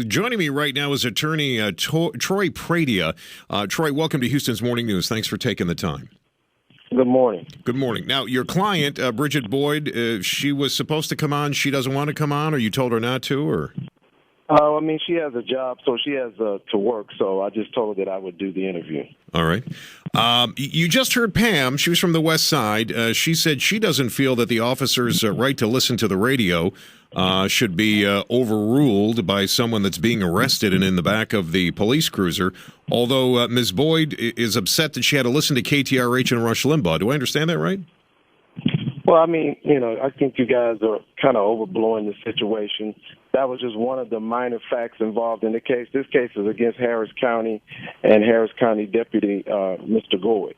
Joining me right now is attorney Troy Pradia. Troy, welcome to Houston's Morning News. Thanks for taking the time. Good morning. Good morning. Now, your client, Bridget Boyd, she was supposed to come on. She doesn't want to come on, or you told her not to, or? I mean, she has a job, so she has to work, so I just told her that I would do the interview. All right. You just heard Pam. She was from the West Side. She said she doesn't feel that the officer's right to listen to the radio should be overruled by someone that's being arrested and in the back of the police cruiser, although Ms. Boyd is upset that she had to listen to KTRH and Rush Limbaugh. Do I understand that right? Well, I mean, I think you guys are kind of overblowing the situation. That was just one of the minor facts involved in the case. This case is against Harris County and Harris County Deputy Mr. Boyd.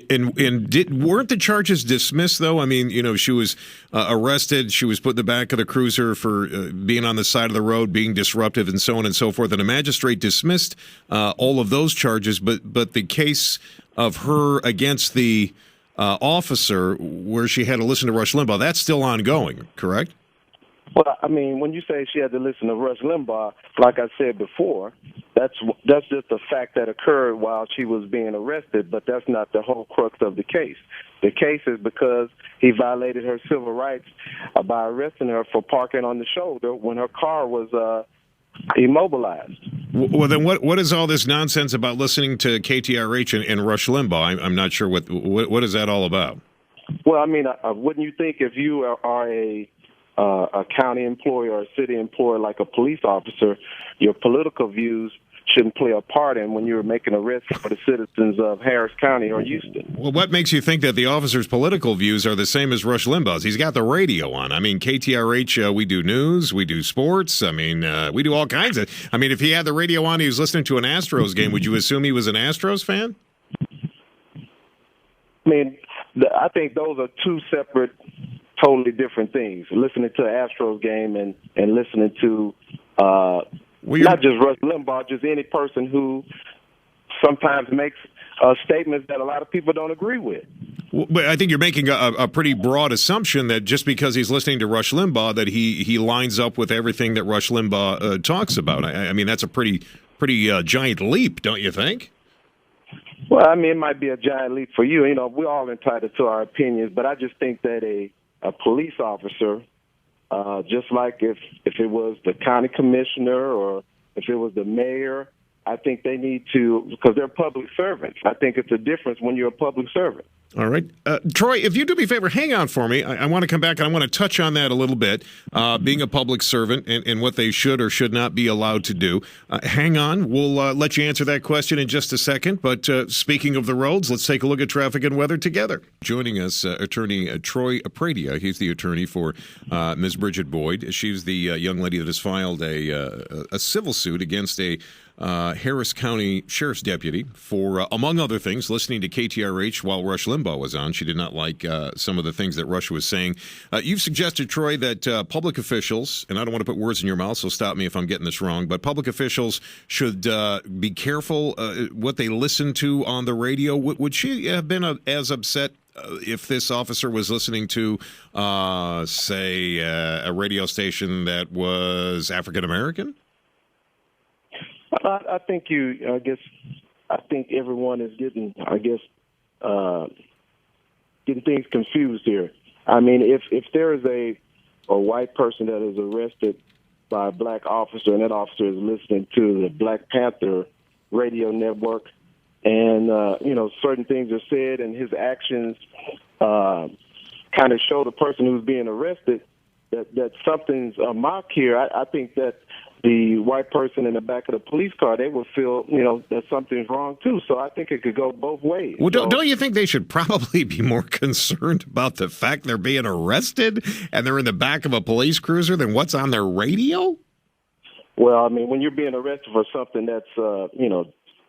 And weren't the charges dismissed, though? I mean, she was arrested. She was put in the back of the cruiser for being on the side of the road, being disruptive, and so on and so forth. And a magistrate dismissed all of those charges. But the case of her against the officer, where she had to listen to Rush Limbaugh, that's still ongoing, correct? Well, I mean, when you say she had to listen to Rush Limbaugh, like I said before, that's just a fact that occurred while she was being arrested, but that's not the whole crux of the case. The case is because he violated her civil rights by arresting her for parking on the shoulder when her car was immobilized. Well, then what is all this nonsense about listening to KTRH and Rush Limbaugh? I'm not sure what is that all about. Well, I mean, wouldn't you think if you are a county employee or a city employee like a police officer, your political views shouldn't play a part in when you're making arrests for the citizens of Harris County or Houston? Well, what makes you think that the officer's political views are the same as Rush Limbaugh's? He's got the radio on. I mean, KTRH, we do news, we do sports. I mean, we do all kinds of... I mean, if he had the radio on, he was listening to an Astros game, would you assume he was an Astros fan? I mean, I think those are two separate, totally different things. Listening to an Astros game and listening to... not just Rush Limbaugh, just any person who sometimes makes statements that a lot of people don't agree with. Well, but I think you're making a pretty broad assumption that just because he's listening to Rush Limbaugh, that he lines up with everything that Rush Limbaugh talks about. I mean, that's a pretty giant leap, don't you think? Well, I mean, it might be a giant leap for you. We're all entitled to our opinions, but I just think that a police officer, just like if it was the county commissioner or if it was the mayor, I think they need to, because they're public servants. I think it's a difference when you're a public servant. All right. Troy, if you do me a favor, hang on for me. I want to come back and I want to touch on that a little bit, being a public servant and what they should or should not be allowed to do. Hang on. We'll let you answer that question in just a second. But speaking of the roads, let's take a look at traffic and weather together. Joining us, attorney Troy Pradia. He's the attorney for Ms. Bridget Boyd. She's the young lady that has filed a civil suit against a Harris County Sheriff's deputy for, among other things, listening to KTRH while Rush Limbaugh was on. She did not like some of the things that Rush was saying. You've suggested, Troy, that public officials, and I don't want to put words in your mouth, so stop me if I'm getting this wrong, but public officials should be careful what they listen to on the radio. Would she have been as upset if this officer was listening to, say, a radio station that was African American? I think everyone is getting things confused here. I mean, if there is a white person that is arrested by a black officer and that officer is listening to the Black Panther radio network and, certain things are said and his actions kind of show the person who's being arrested that something's amiss here, I think that the white person in the back of the police car, they will feel, that something's wrong too. So I think it could go both ways. Well, don't you think they should probably be more concerned about the fact they're being arrested and they're in the back of a police cruiser than what's on their radio? Well, I mean, when you're being arrested for something that's,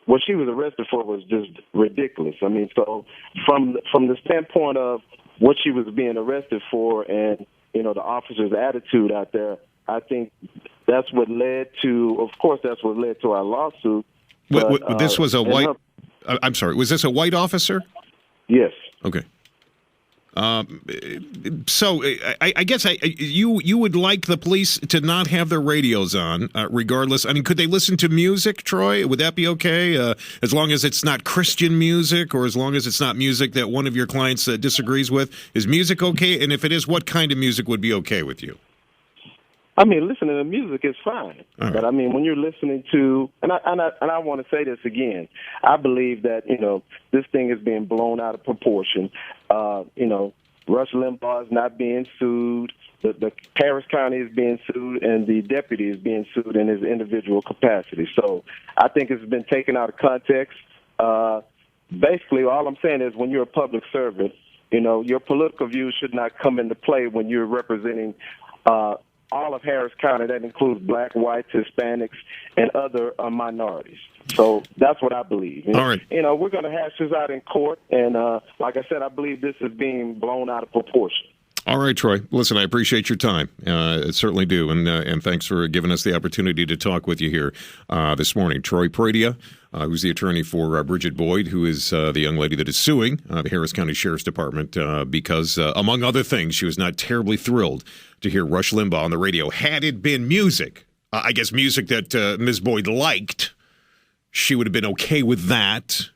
what she was arrested for was just ridiculous. I mean, so from the standpoint of what she was being arrested for and, the officer's attitude out there, I think that's what led to our lawsuit. But, this was a white, I'm sorry, was this a white officer? Yes. Okay. So I guess you would like the police to not have their radios on, regardless. I mean, could they listen to music, Troy? Would that be okay, as long as it's not Christian music, or as long as it's not music that one of your clients disagrees with? Is music okay? And if it is, what kind of music would be okay with you? I mean, listening to music is fine, right. But I mean, when you're listening to, and I want to say this again, I believe that this thing is being blown out of proportion. Rush Limbaugh is not being sued. The Harris County is being sued, and the deputy is being sued in his individual capacity. So I think it's been taken out of context. Basically, all I'm saying is, when you're a public servant, your political views should not come into play when you're representing all of Harris County. That includes black, whites, Hispanics, and other minorities. So that's what I believe. All right. We're going to hash this out in court, and like I said, I believe this is being blown out of proportion. All right, Troy. Listen, I appreciate your time. I certainly do, and thanks for giving us the opportunity to talk with you here this morning. Troy Pradia, who's the attorney for Bridget Boyd, who is the young lady that is suing the Harris County Sheriff's Department because, among other things, she was not terribly thrilled to hear Rush Limbaugh on the radio. Had it been music, I guess music that Ms. Boyd liked, she would have been okay with that.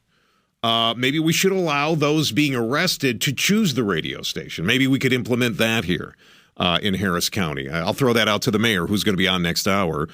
Maybe we should allow those being arrested to choose the radio station. Maybe we could implement that here in Harris County. I'll throw that out to the mayor, who's going to be on next hour.